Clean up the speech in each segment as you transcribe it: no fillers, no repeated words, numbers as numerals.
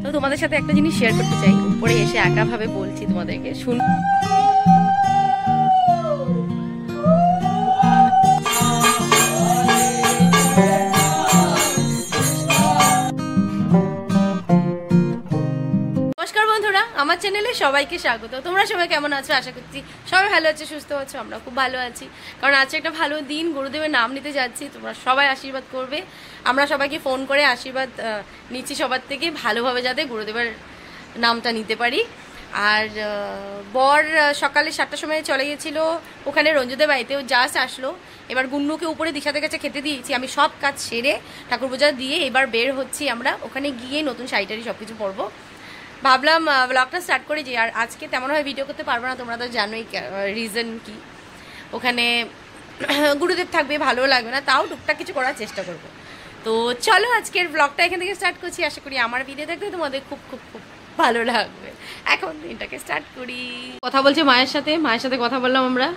তো তোমাদের সাথে একটা জিনিস শেয়ার করতে চাই, উপরে এসে একাভাবে বলছি তোমাদেরকে, শুন। নমস্কার বন্ধুরা, আমার চ্যানেলে সবাইকে স্বাগত। তোমরা সবাই কেমন আছো? আশা করছি সবাই ভালো আছো, সুস্থ আছো। আমরা খুব ভালো আছি, কারণ আজকে একটা ভালো দিন, গুরুদেবের নাম নিতে যাচ্ছি। তোমরা সবাই আশীর্বাদ করবে। আমরা সবাইকে ফোন করে আশীর্বাদ নিচ্ছি সবার থেকে, ভালোভাবে যাতে গুরুদেবের নামটা নিতে পারি। আর বর সকালে 7টার সময় চলে গেছিলো ওখানে রঞ্জুদের বাড়িতেও, জাস্ট আসলো। এবার গুন্নুকে উপরে দিশাদের কাছে খেতে দিয়েছি। আমি সব কাজ সেরে ঠাকুর পূজা দিয়ে এবার বের হচ্ছি আমরা। ওখানে গিয়ে নতুন শাড়ি সব কিছু পরবো। ভাবলাম ব্লগটা স্টার্ট করেছি। আর আজকে তেমনভাবে ভিডিও করতে পারবো না, তোমরা তো জানোই রিজন কি। ওখানে গুরুদেব থাকবে, ভালো লাগবে না, তাও টুকটাক কিছু করার চেষ্টা করব। তো চলো আজকের ব্লগটা এখান থেকে স্টার্ট করছি। আশা করি আমার ভিডিও দেখতে তোমাদের খুব খুব খুব ভালো লাগবে। এখন দিনটাকে স্টার্ট করি। কথা বলছে মায়ের সাথে কথা বললাম আমরা।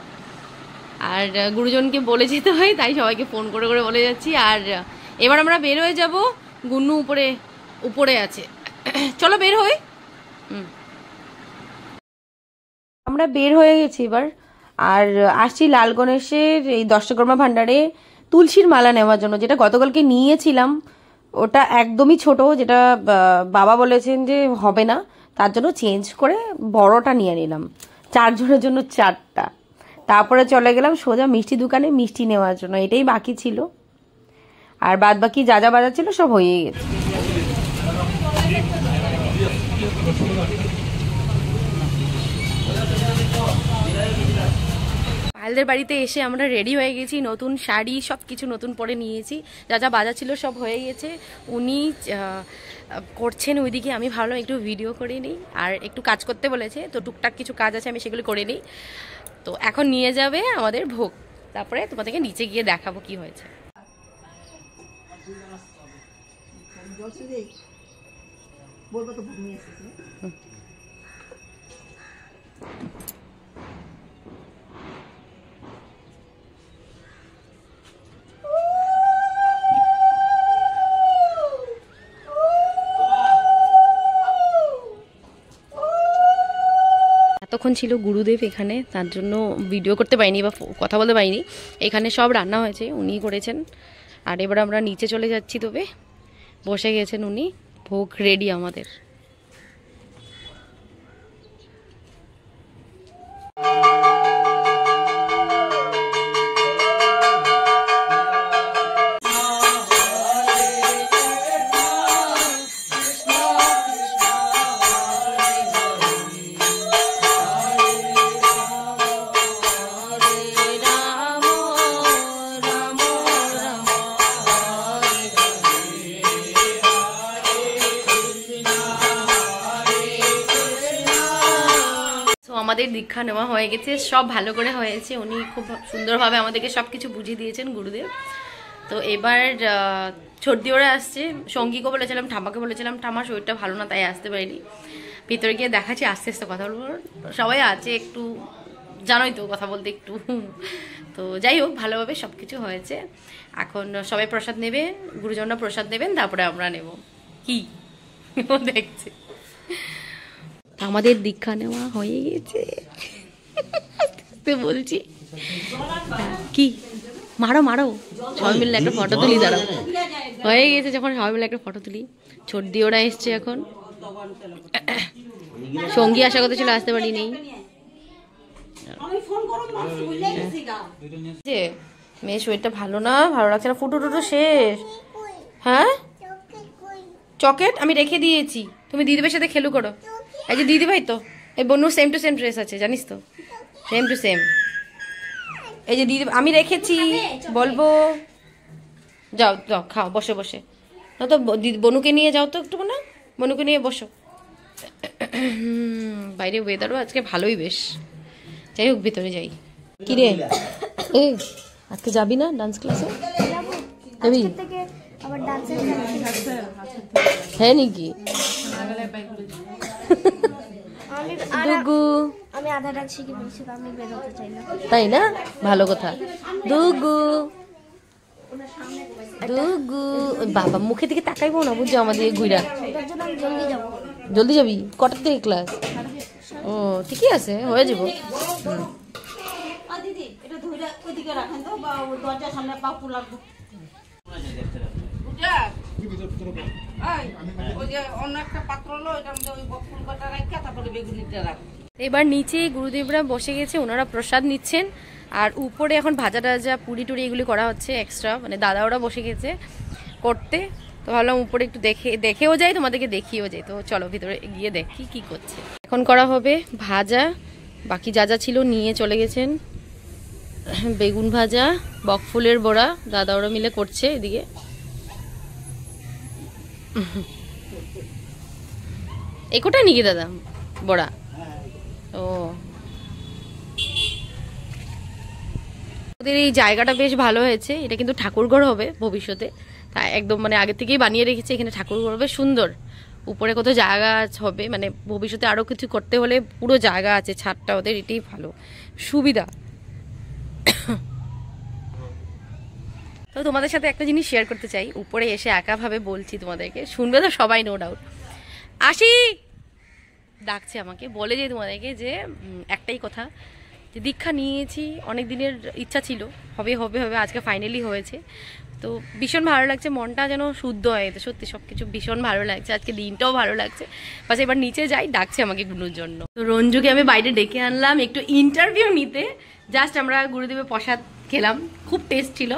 আর গুরুজনকে বলে যেতে হয়, তাই সবাইকে ফোন করে করে বলে যাচ্ছি। আর এবার আমরা বের হয়ে যাব। গুন্নু উপরে আছে, চলো বের হই। আমরা বের হয়ে গেছি এবার। আর আসছি লাল গণেশের এই দশকর্মা ভান্ডারে তুলসীর মালা নেওয়ার জন্য, যেটা গতকালকে নিয়েছিলাম। ওটা একদমই ছোট, যেটা বাবা বলেছেন যে হবে না, তার জন্য চেঞ্জ করে বড়টা নিয়ে নিলাম। 4 জনের জন্য 4টা। তারপরে চলে গেলাম সোজা মিষ্টি দোকানে মিষ্টি নেওয়ার জন্য। এটাই বাকি ছিল, আর বাদ বাকি যা যা বাজার ছিল সব হয়ে গেছে। পায়েলদের বাড়িতে এসে আমরা রেডি হয়ে গেছি, নতুন শাড়ি সব কিছু নতুন পরে নিয়েছি। যা যা বাজার ছিল সব হয়ে গেছে। উনি করছেন ওইদিকে, আমি ভাবলাম একটু ভিডিও করে নিই। আর একটু কাজ করতে বলেছে, তো টুকটাক কিছু কাজ আছে, আমি সেগুলো করে নিই। তো এখন নিয়ে যাবে আমাদের ভোগ, তারপরে তোমাদেরকে নিচে গিয়ে দেখাবো কি হয়েছে। এতক্ষণ ছিল গুরুদেব এখানে, তার জন্য ভিডিও করতে পারিনি বা কথা বলতে পারিনি। এখানে সব রান্না হয়েছে, উনি করেছেন। আর এবার আমরা নিচে চলে যাচ্ছি। তবে বসে গেছেন উনি, ভোগ রেডি আমাদের। আমাদের দীক্ষা নেওয়া হয়ে গেছে, সব ভালো করে হয়েছে। উনি খুব সুন্দরভাবে আমাদেরকে সব কিছু বুঝিয়ে দিয়েছেন গুরুদেব। তো এবার ছর্দি ওরা আসছে। সঙ্গীকে বলেছিলাম, ঠাম্মাকে বলেছিলাম, ঠাম্মার শরীরটা ভালো না, তাই আসতে পারিনি। ভিতরে গিয়ে দেখাচ্ছি, আস্তে আস্তে কথা বলবো। সবাই আছে, একটু জানোই তো কথা বলতে একটু। তো যাই হোক, ভালোভাবে সব কিছু হয়েছে। এখন সবাই প্রসাদ নেবে, গুরুজনরা প্রসাদ নেবেন, তারপরে আমরা নেব। কি দেখছি, আমাদের দীক্ষা নেওয়া হয়ে গেছে বলছি। কি মারো সবাই মিলে একটা ফটো তুলি। দাঁড়াও, হয়ে গেছে যখন সবাই মিলে একটা ফটো তুলি। ছর্দি ওরা এসছে এখন। সঙ্গী আশা কথা ছিল, আসতে পারিনি। মেয়ের শরীরটা ভালো না, ভালো লাগছে না, ফুটো টুটো শেষ। হ্যাঁ, চকলেট আমি রেখে দিয়েছি, তুমি দিদিভাইয়ের সাথে খেলু করো। এই যে দিদিভাই, তো এই বনু সেম টু সেম ড্রেস আছে, জানিস তো, সেম টু সেম। এই যে দিদি আমি রেখেছি, বলবো। যাও যাও, খাও বসে বসে। না তো বনুকে নিয়ে যাও তো একটু, না বনুকে নিয়ে বসো। বাইরে ওয়েদারও আজকে ভালোই বেশ। যাই হোক, ভিতরে যাই। কি রে, এ আজকে যাবি না ডান্স ক্লাসে? যাবি? হ্যাঁ নাকি? আমি আধা ডাক শিখে বলছি, আমি বেরোতে চাই না। তাই না? ভালো কথা। দুগু দুগু বাবা মুখে দিকে তাকাইবো না বুঝছো আমাদের ঘুরা। জলদি যাবি? কটার থেকে ক্লাস? ও ঠিকই আছে, হয়ে যাবো। এবার নিচে গুরুদেবরা বসে গেছে, ওনারা প্রসাদ নিচ্ছেন। আর উপরে এখন ভাজা টাজা পুরি টুরি এগুলি করা হচ্ছে এক্সট্রা, মানে দাদা ওরা বসে গেছে করতে। তো ভাবলাম উপরে একটু দেখেও যাই, তোমাদেরকে দেখিয়েও যাই। তো চলো ভিতরে গিয়ে দেখি কি করছে। এখন করা হবে ভাজা, বাকি যা যা ছিল নিয়ে চলে গেছেন। বেগুন ভাজা, বকফুলের বড়া দাদা ওরা মিলে করছে এদিকে। একটা নাকি দাদা বড়া? ও ওদের এই জায়গাটা বেশ ভালো হয়েছে। এটা কিন্তু ঠাকুরঘর হবে ভবিষ্যতে, তাই একদম মানে আগে থেকেই বানিয়ে রেখেছে। এখানে ঠাকুরঘর হবে সুন্দর, উপরে কত জায়গা হবে, মানে ভবিষ্যতে আরো কিছু করতে হলে পুরো জায়গা আছে। ছাদটা ওদের এটাই ভালো সুবিধা। তো তোমাদের সাথে একটা জিনিস শেয়ার করতে চাই, উপরে এসে একাভাবে বলছি তোমাদেরকে, শুনবে তো সবাই নো ডাউট। আসি ডাকছে আমাকে, বলে যে তোমাদেরকে যে একটাই কথা, যে দীক্ষা নিয়েছি, অনেক দিনের ইচ্ছা ছিল, হবে হবে হবে, আজকে ফাইনালি হয়েছে। তো ভীষণ ভালো লাগছে, মনটা যেন শুদ্ধ হয়ে গেছে, সত্যি সব কিছু ভীষণ ভালো লাগছে। আজকে দিনটাও ভালো লাগছে। বাস এবার নিচে যাই, ডাকছে আমাকে গুনুর জন্য। তো রঞ্জুকে আমি বাইরে ডেকে আনলাম একটু ইন্টারভিউ নিতে। জাস্ট আমরা গুরুদেবের প্রসাদ খেলাম, খুব টেস্ট ছিল।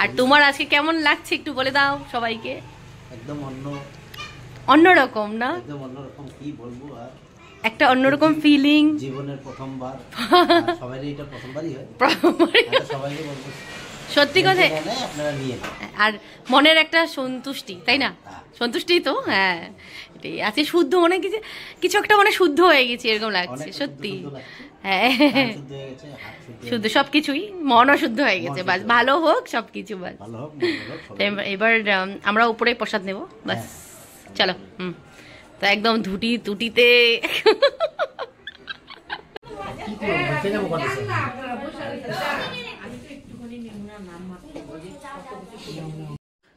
আর তোমার আজকে কেমন লাগছে একটু বলে দাও সবাইকে। একদম অন্যরকম না? একদম অন্যরকম, কি বলবো আর, একটা অন্যরকম ফিলিং। জীবনের প্রথমবার, সবারই এটা প্রথমবারই হয়, সবাইকে বলবো সত্যি কথা। আপনারা নিয়ে আর মনের একটা সন্তুষ্টি, তাই না? সন্তুষ্টি তো, হ্যাঁ এটাই আছে। শুদ্ধ মনে কিছু একটা মানে শুদ্ধ হয়ে গেছে এরকম লাগছে সত্যি। হ্যাঁ শুদ্ধ সবকিছুই, মনও শুদ্ধ হয়ে গেছে। বাস ভালো হোক সবকিছু, বাস এবার আমরা উপরে প্রসাদ নেব বাস। চলো। তো একদম ধুটি টুটিতে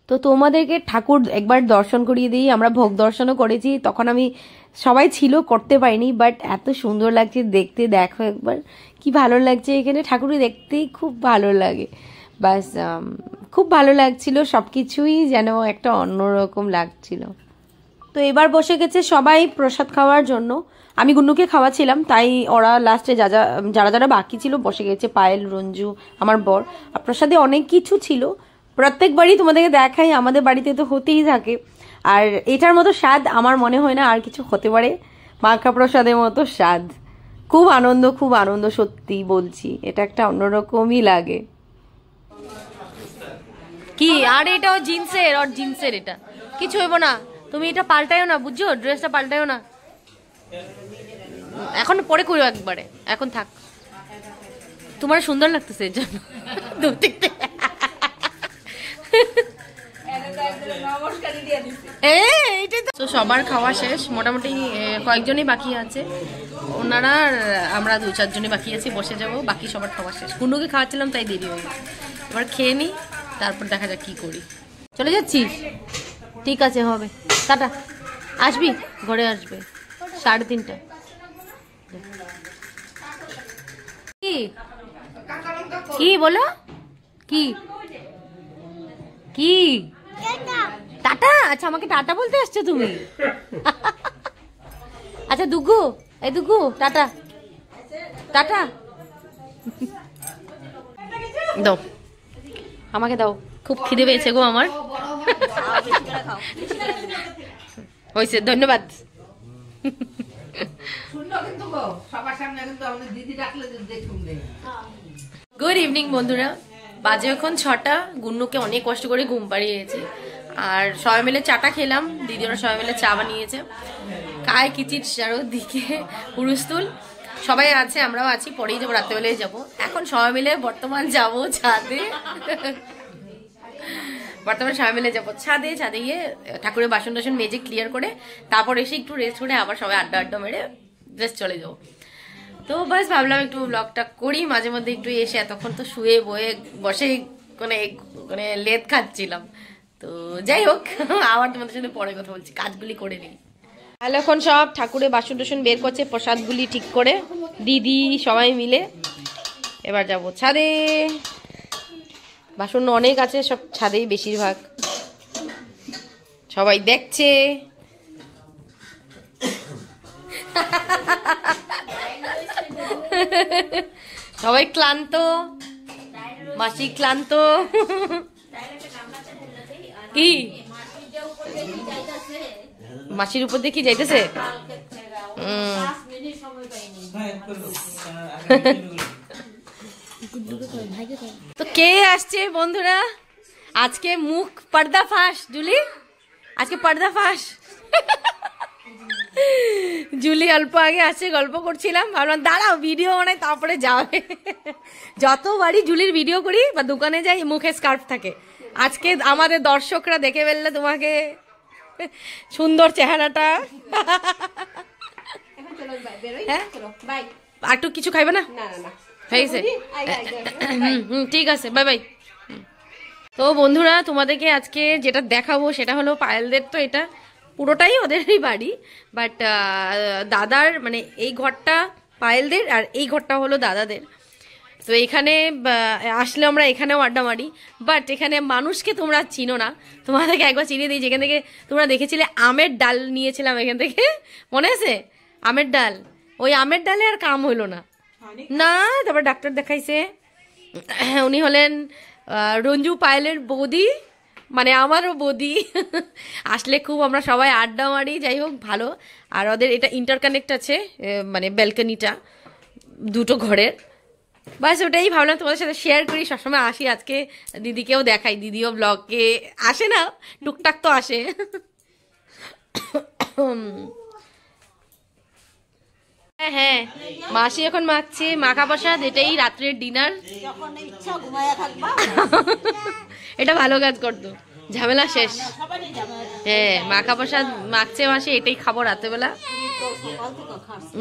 তো তোমাদেরকে ঠাকুর একবার দর্শন করিয়ে দিই। আমরা ভোগ দর্শনও করেছি, তখন আমি সবাই ছিল করতে পারিনি, বাট এত সুন্দর লাগছে দেখতে। দেখো একবার কি ভালো লাগছে, এখানে ঠাকুর দেখতেই খুব ভালো লাগে। বাস খুব ভালো লাগছিল, সবকিছুই যেন একটা অন্যরকম লাগছিল। তো এবার বসে গেছে সবাই প্রসাদ খাওয়ার জন্য। আমি গুন্নুকে খাওয়াচ্ছিলাম, তাই ওরা লাস্টে যারা যারা বাকি ছিল বসে গেছে, পায়েল, রঞ্জু, আমার বর। আর প্রসাদে অনেক কিছু ছিল, প্রত্যেকবারই তোমাদেরকে দেখাই, আমাদের বাড়িতে তো হতেই থাকে। আর এটার মতো স্বাদ আমার মনে হয় না আর কিছু হতে পারে, মাখা প্রসাদের মতো স্বাদ। খুব আনন্দ সত্যি বলছি, এটা একটা অন্যরকমই লাগে। কি আর এটাও জিন্সের এটা কিছু হইব না, তুমি এটা পাল্টাইও না, বুঝছো? ড্রেসটা পাল্টাইও না, এখন পরে করো একবারে, এখন থাক। তোমার সুন্দর লাগতেছে এর জন্য। তো সবার খাওয়া শেষ, মোটামুটি কয়েকজনই বাকি আছে, ওনারা আমরা 2-4 জনই বাকি আছি, বসে যাবো। বাকি সবার খাওয়া শেষ, কুন্নুকে খাওয়াচ্ছিলাম তাই দেরি হয়ে গেছে। এবার খেয়ে নিই, তারপর দেখা যাক কি করি। চলে যাচ্ছিস? ঠিক আছে, হবে, টাটা। আসবি ঘরে, আসবে 3:30। কি বলো? কি কি টাটা? আচ্ছা আমাকে টাটা বলতে আসছো তুমি? আচ্ছা দুগু, এই দুগু টাটা, টাটা দাও, আমাকে দাও, খুব খিদে পেয়েছে গো আমার। হয়েছে, ধন্যবাদ। গুড ইভিনিং বন্ধুরা, বাজে এখন 6টা। গুন্নুকে অনেক কষ্ট করে ঘুম পাড়িয়েছি, আর সবাই মিলে চাটা খেলাম। দিদি ওরা সবাই মিলে চা বানিয়েছে, কায় কিচির চারোদিকে হুলস্থুল, সবাই আছে, আমরাও আছি, পরেই যাবো, রাত্রেবেলায় যাবো। এখন সবাই মিলে বর্তমান যাবো ছাদে, সবাই মিলে যাবো ছাদে গিয়ে ঠাকুরের বাসন টাসন মেজে ক্লিয়ার করে তারপর এসে একটু রেস্ট করে আবার সবাই আড্ডা মেরে জাস্ট চলে যাবো। তো বাস ভাবলাম একটু ব্লগটা করি, মাঝে মধ্যে একটু এসে, এতক্ষণ তো শুয়ে বয়ে বসে মানে মানে লেদ খাচ্ছিলাম। তো যাই হোক, আবার তোমাদের সাথে পরে কথা বলছি, কাজগুলি করে নিই। তাহলে এখন সব ঠাকুরের বাসন টাসন বের করছে, প্রসাদগুলি ঠিক করে দিদি সবাই মিলে। এবার যাব ছাদে, বাসন অনেক আছে, সব ছাদেই বেশিরভাগ, সবাই দেখছে। সবাই ক্লান্ত, মাসি ক্লান্ত। কি মাসির উপর দিয়ে কি যাইতেছে? তো কে আসছে বন্ধুরা? আজকে মুখ পর্দা ফাঁস জুলি, আজকে পর্দা ফাঁস। জুলি অল্প আগে আসছে, গল্প করছিলাম, ভাবলাম দাঁড়াও ভিডিও বানাই তারপরে যাবে। যতবারই জুলির ভিডিও করি বা দোকানে যাই মুখে স্কার্ফ থাকে। আজকে আমাদের দর্শকরা দেখে ফেললে তোমাকে সুন্দর চেহারাটা। আর একটু কিছু খাইবে না? হয়েছে, ঠিক আছে, বাই বাই। তো বন্ধুরা তোমাদেরকে আজকে যেটা দেখাবো সেটা হলো পায়েলদের, তো এটা পুরোটাই ওদেরই বাড়ি, বাট দাদার মানে এই ঘরটা পায়েলদের আর এই ঘরটা হলো দাদাদের। তো এখানে আসলে আমরা এখানেও আড্ডা মারি, বাট এখানে মানুষকে তোমরা চিনো না, তোমাদেরকে একবার চিনিয়ে দিই। যেখান থেকে তোমরা দেখেছিলে আমের ডাল নিয়েছিলাম এখান থেকে, মনে আছে? আমের ডাল, ওই আমের ডালে আর কাম হইলো না, না তারপর ডাক্তার দেখাইছে। উনি হলেন রঞ্জু পায়েলের বৌদি, মানে আমারও বৌদি। আসলে খুব আমরা সবাই আড্ডা মারি, যাই হোক ভালো। আর ওদের এটা ইন্টারকানেক্ট আছে, মানে ব্যালকনিটা দুটো ঘরের, বাস ওটাই ভাবলাম তোমাদের সাথে শেয়ার করি। সবসময় আসি, আজকে দিদিকেও দেখাই, দিদিও ব্লগে আসে না, টুকটাক তো আসে। হ্যাঁ, মাসি এখন মাখছে মাখা প্রসাদ, এটাই রাত্রের ডিনার। এটা ভালো কাজ করতো, ঝামেলা শেষ। হ্যাঁ, মাখা প্রসাদ মাখছে মাসি, এটাই খাবো রাত্রেবেলা।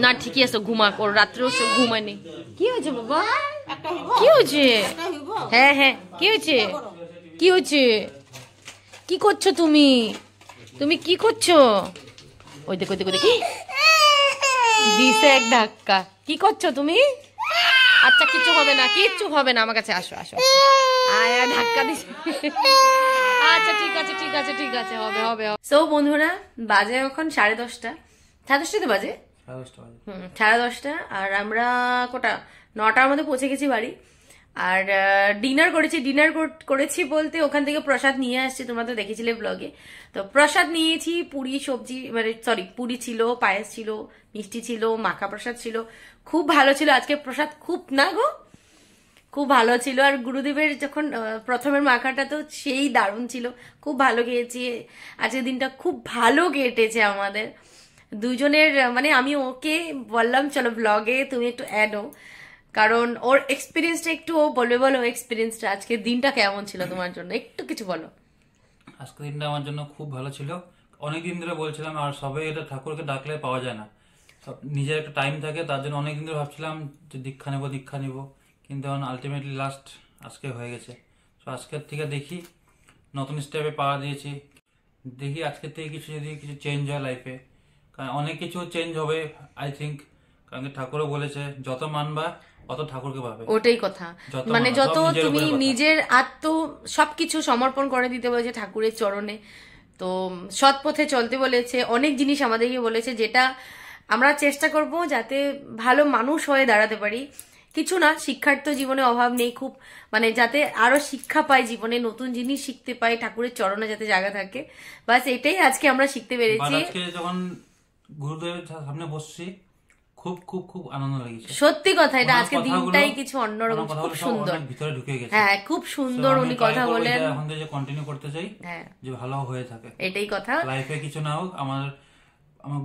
না ঠিকই আছে, ঘুমাক, ওর রাত্রেও ঘুমায়নি। কি হয়েছে বাবা? কি হয়েছে? হ্যাঁ হ্যাঁ, কি হয়েছে? কি হয়েছে? কি করছো তুমি? তুমি কি করছো? ওই দেখো দেখো দেখি, দিছে এক ধাক্কা। কি করছো তুমি? আচ্ছা কিচ্ছু হবে না, কিচ্ছু হবে না, আমার কাছে আসো আসো। আয় ধাক্কা দিছে। আচ্ছা ঠিক আছে ঠিক আছে ঠিক আছে, হবে হবে। সো বন্ধুরা, বাজে এখন 10:30, 10:30 বাজে, 10:30। আর আমরা কোটা 9টার মধ্যে পৌঁছে গেছি বাড়ি। আর ডিনার করেছি, করেছি বলতে ওখান থেকে প্রসাদ নিয়ে আসছি, তোমরা তো দেখেছিলে ব্লগে। তো প্রসাদ নিয়েছি, পুরি সবজি, মানে সরি পুরি ছিল, পায়েস ছিল, মিষ্টি ছিল, মাখা প্রসাদ ছিল, খুব ভালো ছিল আজকে প্রসাদ, খুব না গো, খুব ভালো ছিল। আর গুরুদেবের যখন প্রথমের মাখাটা তো সেই দারুণ ছিল, খুব ভালো খেয়েছি। আজকের দিনটা খুব ভালো কেটেছে আমাদের দুজনের। মানে আমি ওকে বললাম চলো ব্লগে তুমি একটু অ্যাড হও, কারণ ওর এক্সপিরিয়েন্সটা একটু ও বলবে। বলো এক্সপিরিয়েন্সটা, আজকের দিনটা কেমন ছিল তোমার জন্য, একটু কিছু বলো। আজকের দিনটা আমার জন্য খুব ভালো ছিল। অনেকদিন ধরে বলছিলাম, আর সবাই এটা ঠাকুরকে ডাকলে পাওয়া যায় না, নিজের একটা টাইম থাকে, তার জন্য অনেকদিন ধরে ভাবছিলাম যে দীক্ষা নেবো, কিন্তু এখন আলটিমেটলি লাস্ট আজকে হয়ে গেছে। তো আজকের থেকে দেখি নতুন স্টেপে পাওয়া দিয়েছি, দেখি আজকের থেকে কিছু যদি কিছু চেঞ্জ হয় লাইফে, কারণ অনেক কিছু চেঞ্জ হবে আই থিঙ্ক, কারণ ঠাকুরও বলেছে যত মানবা অত ঠাকুরকে পাবে। ওটাই কথা, মানে যত তুমি নিজের আত্ম সবকিছু সমর্পণ করে দিতে বলেছে ঠাকুরের চরণে। তো সৎ পথে চলতে বলেছে, অনেক জিনিস আমাদেরকে বলেছে, যেটা আমরা চেষ্টা করব যাতে ভালো মানুষ হয়ে দাঁড়াতে পারি। কিছু না, শিক্ষার তো জীবনে অভাব নেই, খুব মানে যাতে আরো শিক্ষা পাই জীবনে, নতুন জিনিস শিখতে পাই, ঠাকুরের চরণে যাতে জায়গা থাকে, বাস এটাই আজকে আমরা শিখতে পেরেছি। আজকে যখন গুরুদেবের সামনে বসছি খুব খুব খুব আনন্দ লেগেছে, সত্যি কথা। এটা আজকে দিনটাই কিছু অন্যরকম, খুব সুন্দর, ভিতরে ঢুকে গেছে। হ্যাঁ খুব সুন্দর উনি কথা বলেন। এখন থেকে কন্টিনিউ করতে চাই, যে ভালো হয়ে থাকে, এটাই কথা। লাইফে কিছু না হোক, আমার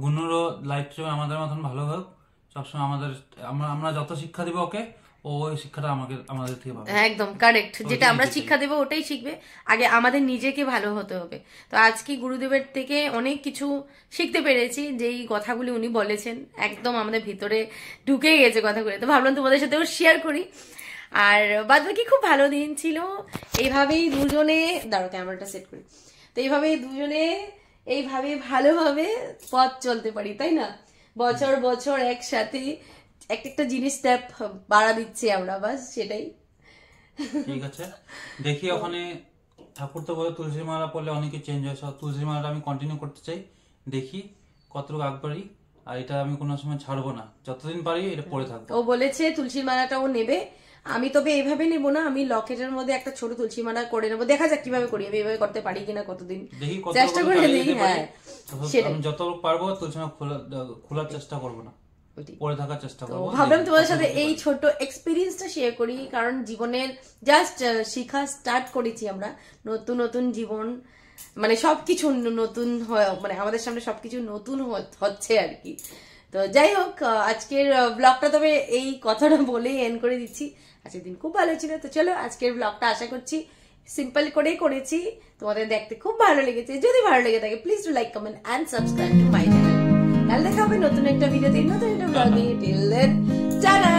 গুণুরও লাইফ আমাদের মতন ভালো হোক সবসময়। আমরা যত শিক্ষা দিব ওকে, ওই শিক্ষাটা আমাদের থেকে পাবে। একদম কারেক্ট, যেটা আমরা শিক্ষা দেবো ওটাই শিখবে। আগে আমাদের নিজেকে ভালো হতে হবে। তো আজকে গুরুদেবের থেকে অনেক কিছু শিখতে পেরেছি, যেই কথাগুলি উনি বলেছেন একদম আমাদের ভিতরে ঢুকে গেছে কথাগুলি। তো ভাবলাম তোমাদের সাথেও শেয়ার করি। আর বাদ বাকি খুব ভালো দিন ছিল। এইভাবেই দুজনে, দাঁড়ো ক্যামেরাটা সেট করি, তো এইভাবেই দুজনে এইভাবে ভালোভাবে পথ চলতে পারি, তাই না? বছর বছর একসাথে একটা জিনিস স্টেপ বাড়া দিচ্ছি আমরা, বাস সেটাই। ঠিক আছে, দেখি ওখানে ঠাকুর তো বলে তুলসী মালা পড়লে অনেকে চেঞ্জ হয়, তুলসী মালাটা আমি কন্টিনিউ করতে চাই, দেখি কতটুকু আগ পারি। আর এটা আমি কোনো সময় ছাড়বো না, যতদিন পারি এটা পড়ে থাকবো। ও বলেছে তুলসী মালাটা ও নেবে, আমি তবে এইভাবে নেবো না, আমি লকেটের মধ্যে একটা ছোট তুলসী মালা করে নেবো, দেখা যাক কিভাবে করি, আমি এইভাবে করতে পারি কিনা, কতদিন চেষ্টা করে দেখি। হ্যাঁ আমি যত পারবো তুলসী মালা খোলার চেষ্টা করবো না, পড়ে থাকার চেষ্টা করবো। ভাবলাম তোমাদের সাথে এই ছোট এক্সপিরিয়েন্সটা শেয়ার করি, কারণ জীবনের জাস্ট শিখা স্টার্ট করেছি আমরা, নতুন নতুন জীবন, মানে সবকিছু নতুন, মানে আমাদের সামনে সবকিছু নতুন হচ্ছে আর কি। তো যাই হোক, আজকের ব্লগটা তবে এই কথাটা বলেই এন্ড করে দিচ্ছি। আজকের দিন খুব ভালো ছিল, তো চলো আজকের ব্লগটা আশা করছি সিম্পল করেই করেছি, তোমাদের দেখতে খুব ভালো লেগেছে। যদি ভালো লেগে থাকে please do like, comment and subscribe to my channel. কাল দেখা হবে নতুন একটা ভিডিওতে, নতুন একটা ব্লগে। Till then tata.